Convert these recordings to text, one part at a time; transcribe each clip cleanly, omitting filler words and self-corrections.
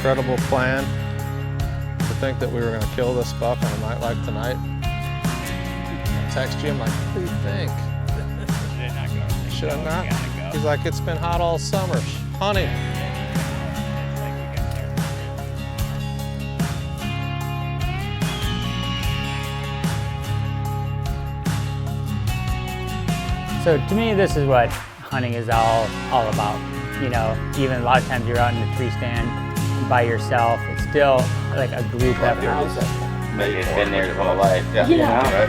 incredible plan. To think that we were going to kill this buck on a night like tonight. I text you, I'm like, what do you think? Should I not? He's like, it's been hot all summer. Honey. So to me, this is what hunting is all about. You know, even a lot of times you're out in the tree stand by yourself. It's still like a group effort. Maybe it's been there his whole life. Yeah. Right?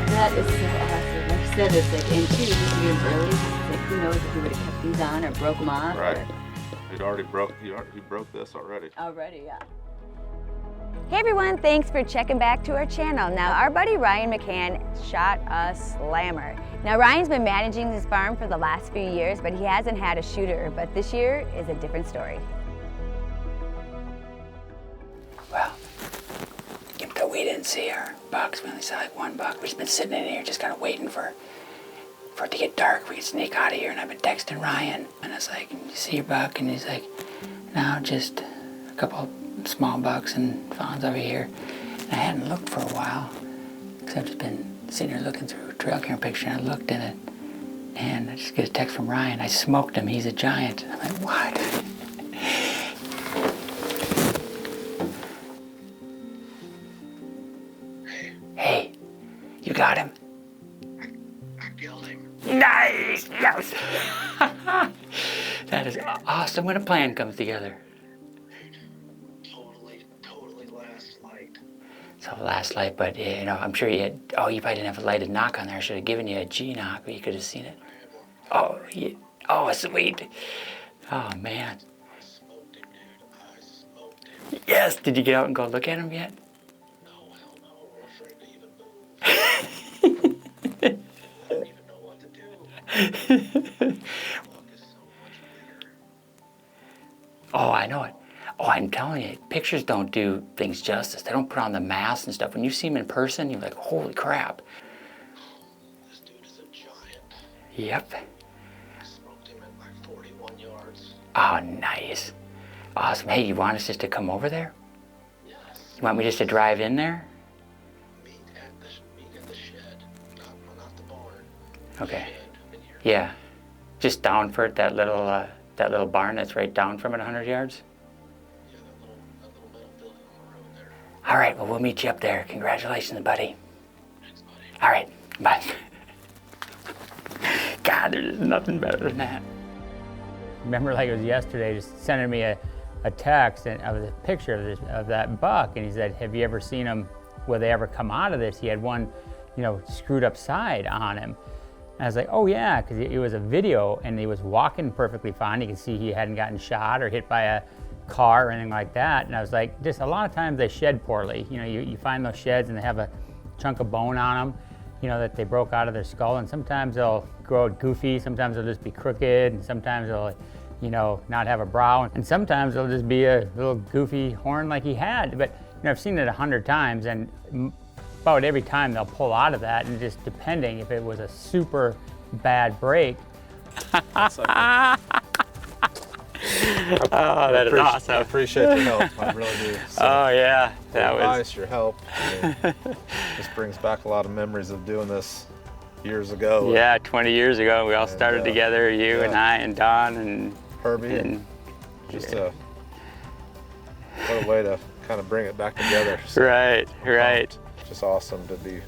That is so awesome. Like I said, it's like, and two years early, like who knows if he would have kept these on or broke them off. Right. Or... He broke this already. Already, yeah. Hey everyone, thanks for checking back to our channel. Now our buddy Ryan McCann shot a slammer. Now Ryan's been managing his farm for the last few years, but he hasn't had a shooter, but this year is a different story. Well, even though we didn't see our bucks, we only saw like one buck. We've just been sitting in here just kind of waiting for it to get dark. We can sneak out of here, and I've been texting Ryan, and I was like, you see your buck? And he's like, no, just a couple small bucks and fawns over here. And I hadn't looked for a while, because I've just been sitting here looking through a trail camera picture, and I looked in it, and I just get a text from Ryan. I smoked him. He's a giant. I'm like, what? Hey, you got him? I killed him. Nice! Yes! That is awesome when a plan comes together. Totally last light. So last light, but you know, I'm sure you had, you probably didn't have a lighted knock on there. I should have given you a G knock, but you could have seen it. Oh, sweet. Oh, man. I smoked him, dude. I smoked him. Yes! Did you get out and go look at him yet? No, hell no. I'm afraid to even move. I don't even know what to do. The buck is so much bigger. Oh, I know it. Oh, I'm telling you, pictures don't do things justice. They don't put on the mask and stuff. When you see him in person, you're like, holy crap. This dude is a giant. Yep. I smoked him at like 41 yards. Oh, nice. Awesome. Hey, you want us just to come over there? Yes. You want me just to drive in there? Meet at the shed. Not the barn. Okay. Shed in here. Yeah. Just down for it, that little barn that's right down from it 100 yards? Yeah, that little metal building on the road there. All right, well, we'll meet you up there. Congratulations, buddy. Thanks, buddy. All right, bye. God, there's nothing better than that. Remember, like it was yesterday, just sending me a text and of a picture of that buck, and he said, have you ever seen him, will they ever come out of this? He had one, screwed up side on him. And I was like, oh yeah, because it was a video, and he was walking perfectly fine. You can see he hadn't gotten shot or hit by a car or anything like that. And I was like, just a lot of times they shed poorly. You find those sheds and they have a chunk of bone on them, that they broke out of their skull. And sometimes they'll grow goofy, sometimes they'll just be crooked, and sometimes they'll, not have a brow. And sometimes they'll just be a little goofy horn like he had. But I've seen it 100 times, and about every time they'll pull out of that, and just depending if it was a super bad break. Oh, that is awesome. I appreciate your help. I really do. So, oh yeah, that was advice, your help. This brings back a lot of memories of doing this years ago. Yeah, 20 years ago. We all started together, you and I and Don and Herbie. And just what a way to kind of bring it back together. So, right. Just awesome to be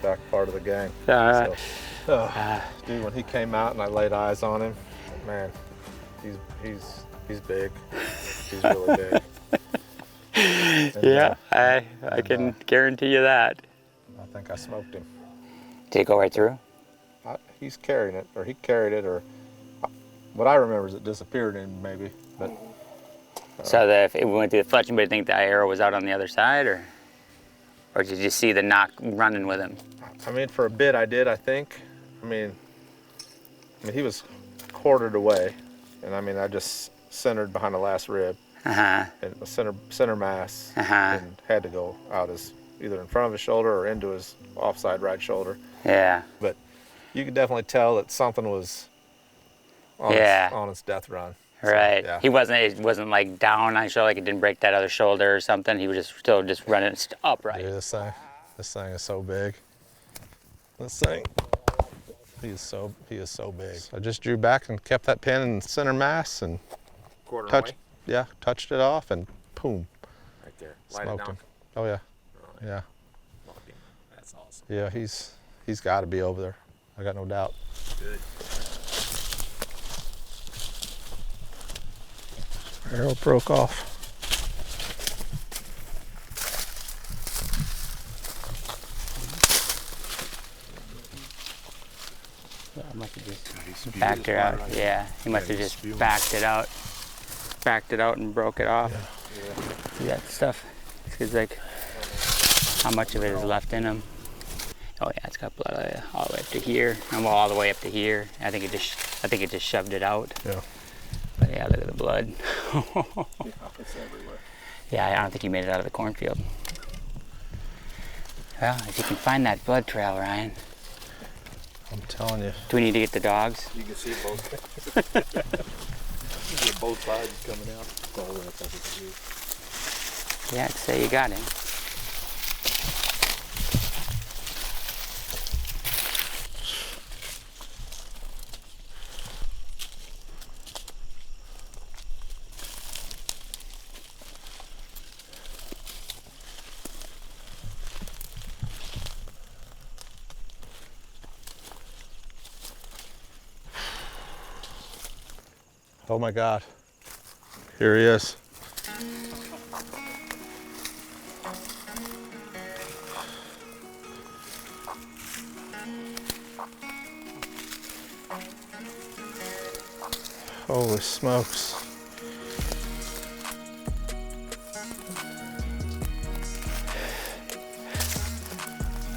back part of the gang. Dude, when he came out and I laid eyes on him, man, he's big. He's really big. And, yeah, I can guarantee you that. I think I smoked him. Did it go right through? He's carrying it, or he carried it, or what I remember is it disappeared in maybe. But so if it went through the fletching, but you think the arrow was out on the other side, or did you see the knock running with him? I mean, for a bit I did, I think. I mean he was quartered away, and I just centered behind the last rib, and the center mass, and had to go out as either in front of his shoulder or into his offside right shoulder. Yeah. But you could definitely tell that something was on its death run. Right. So, yeah. It wasn't like down on shoulder, like it didn't break that other shoulder or something. He was just still just running upright. Dude, this thing is so big. This thing, he is so big. I just drew back and kept that pin in center mass and touched it off and boom. Right there. Light it Smoked down. him. Oh yeah. Yeah. That's awesome. Yeah, he's got to be over there. I got no doubt. Good. Arrow broke off. I must have just backed it out. Yeah, he must have just backed it out and broke it off. Yeah. See that stuff? It's like how much of it is left in him. Oh yeah, it's got blood all the way up to here, and well, all the way up to here. I think it just shoved it out. Yeah. But yeah, look at the blood. It's everywhere. Yeah, I don't think he made it out of the cornfield. Well, if you can find that blood trail, Ryan. I'm telling you. Do we need to get the dogs? You can see it both. You can see both sides coming out. Oh, that's how it is. Yeah, I'd say you got him. Oh my God. Here he is. Holy smokes.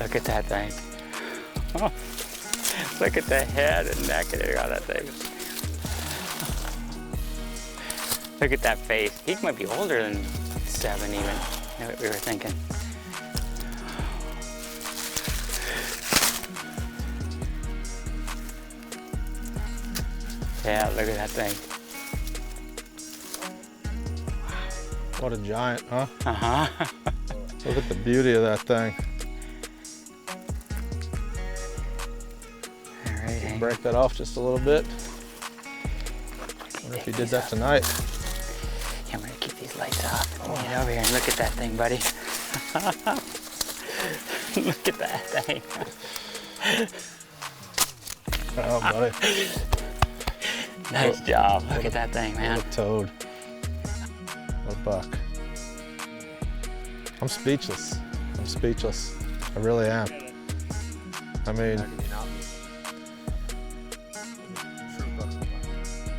Look at that thing. Oh, look at the head and neck and everything on that thing. Look at that face. He might be older than 7 even. You know what we were thinking. Yeah, look at that thing. What a giant, huh? Uh-huh. Look at the beauty of that thing. All right, Hank. Break that off just a little bit. Wonder if he did that tonight. Yeah, I'm gonna keep these lights off. Get over here and look at that thing, buddy. Look at that thing. Oh, buddy. Nice job. Look at that thing, man. What a toad. What a buck. I'm speechless. I'm speechless. I really am. I mean,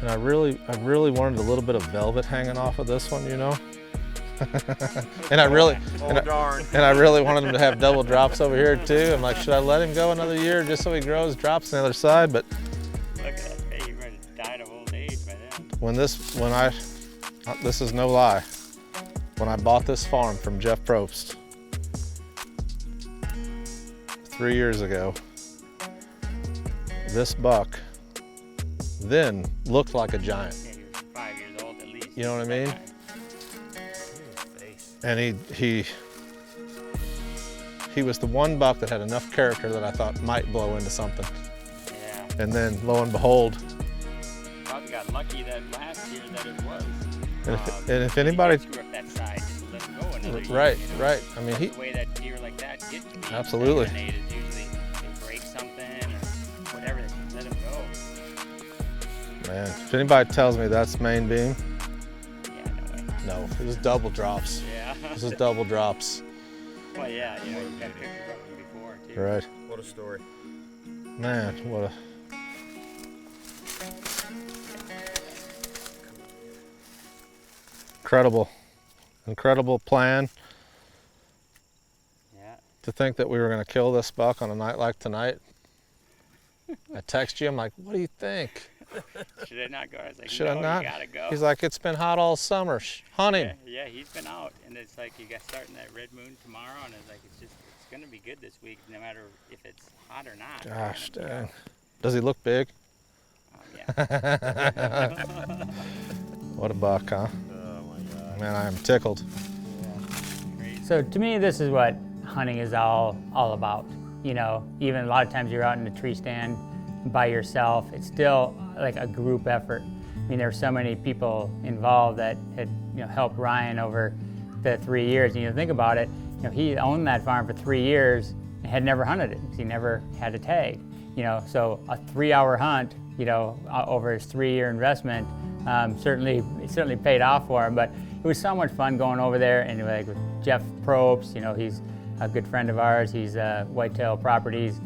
and I really wanted a little bit of velvet hanging off of this one, you know? and I really wanted him to have double drops over here too. I'm like, should I let him go another year just so he grows drops on the other side? But Look at that thing. He might have died of old age by then. this is no lie. When I bought this farm from Jeff Probst 3 years ago, this buck then looked like a giant. Yeah, he was 5 years old at least. You know what I mean? And he was the one buck that had enough character that I thought might blow into something. Yeah. And then lo and behold, Probably got lucky that last year that it was. and if anybody, Screw up that side, just let him go another year, right, you know? right. I mean, That's the way that deer like that get to be. Absolutely. Is usually they break something or whatever, they just let him go. Man, if anybody tells me that's main beam, Yeah, no way. no, this is double drops. Yeah. This is double drops. Well, yeah, you know, you've got pictures of him before too. Right. What a story. Man, what a incredible plan. Yeah. To think that we were going to kill this buck on a night like tonight. I text you, I'm like, what do you think? Should I not go? I was like, Should no, I not? You gotta go. He's like, it's been hot all summer. Hunt him. Yeah, he's been out, and it's like you got starting that red moon tomorrow, and it's like it's gonna be good this week, no matter if it's hot or not. Gosh dang. Does he look big? What a buck, huh? Oh my God. Man, I am tickled. So to me, this is what hunting is all about. You know, even a lot of times you're out in the tree stand by yourself. It's still like a group effort. I mean, there were so many people involved that had, you know, helped Ryan over the 3 years. And you think about it, you know, he owned that farm for 3 years and had never hunted it because he never had a tag. You know, so a 3-hour hunt, you know, over his 3-year investment, certainly paid off for him. But it was so much fun going over there, and like with Jeff Probst, you know, he's a good friend of ours. He's a Whitetail Properties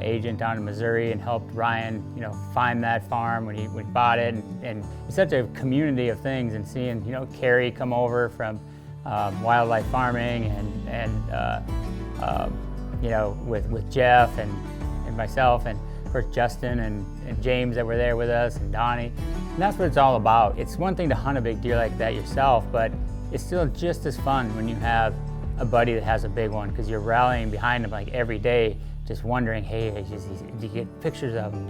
agent down in Missouri, and helped Ryan, you know, find that farm when he bought it. And it's such a community of things, and seeing, you know, Carrie come over from wildlife farming, and you know, with Jeff and myself, and of course Justin and James that were there with us, and Donnie. And that's what it's all about. It's one thing to hunt a big deer like that yourself, but it's still just as fun when you have a buddy that has a big one, because you're rallying behind him like every day, just wondering, hey, do you get pictures of him?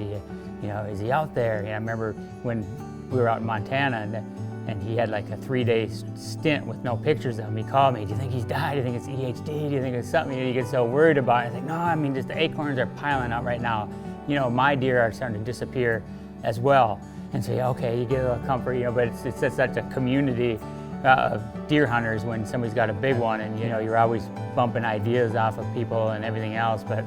You know, is he out there? I remember when we were out in Montana, and he had like a 3-day stint with no pictures of him. He called me, do you think he's died? Do you think it's EHD? Do you think it's something you get so worried about? I think, no, I mean, just the acorns are piling out right now. You know, my deer are starting to disappear as well. And so, yeah, okay, you get a little comfort, you know, but it's just such a community of deer hunters when somebody's got a big one, and, you know, you're always bumping ideas off of people and everything else. But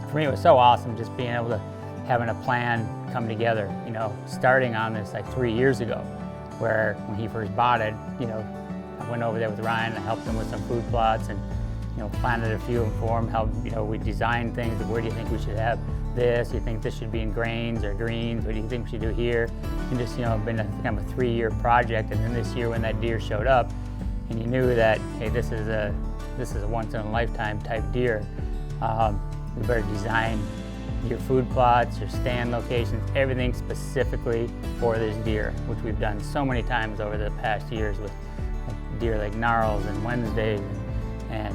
for me, it was so awesome just being able to, having a plan come together, you know, starting on this like 3 years ago, where when he first bought it, you know, I went over there with Ryan and helped him with some food plots, and, you know, planted a few of them for him, helped, you know, we designed things. Where do you think we should have this? Do you think this should be in grains or greens? What do you think we should do here? And just, you know, been a kind of a 3-year project. And then this year when that deer showed up, and you knew that, hey, this is a once in a lifetime type deer, you better design your food plots, your stand locations, everything specifically for this deer, which we've done so many times over the past years with deer like Gnarls and Wednesdays and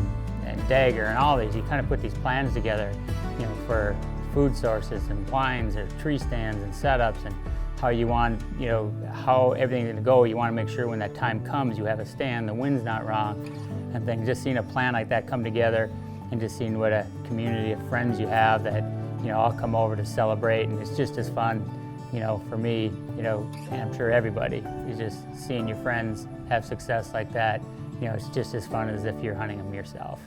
Dagger and all these. You kind of put these plans together, you know, for food sources and wines or tree stands and setups, and how you want, you know, how everything's gonna go. You wanna make sure when that time comes, you have a stand, the wind's not wrong, and things. Just seeing a plan like that come together, and just seeing what a community of friends you have that, you know, all come over to celebrate, and it's just as fun, you know, for me, you know, and I'm sure everybody, is just seeing your friends have success like that. You know, it's just as fun as if you're hunting them yourself.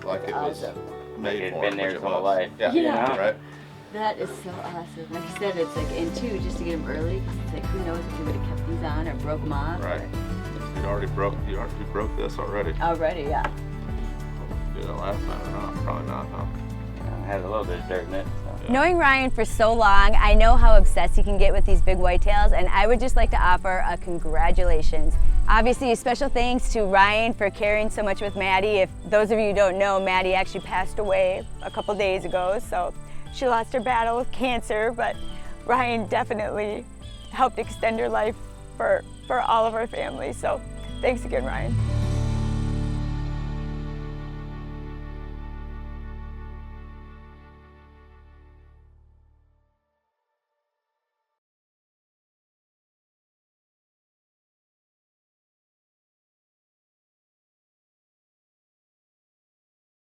Like it was made It's for been it, there which his it whole was. life. Yeah, Yeah. right. That is so awesome. Like you said, it's like, and two, just to get them early, because it's like, who knows if you would have kept these on or broke them off. Right. You already broke this already. Already, yeah. Did it last time or not? Probably not, huh? It has a little bit of dirt in it. So. Knowing Ryan for so long, I know how obsessed he can get with these big whitetails, and I would just like to offer a congratulations. Obviously, a special thanks to Ryan for caring so much with Maddie. If those of you who don't know, Maddie actually passed away a couple days ago, so she lost her battle with cancer, but Ryan definitely helped extend her life for all of our family. So thanks again, Ryan.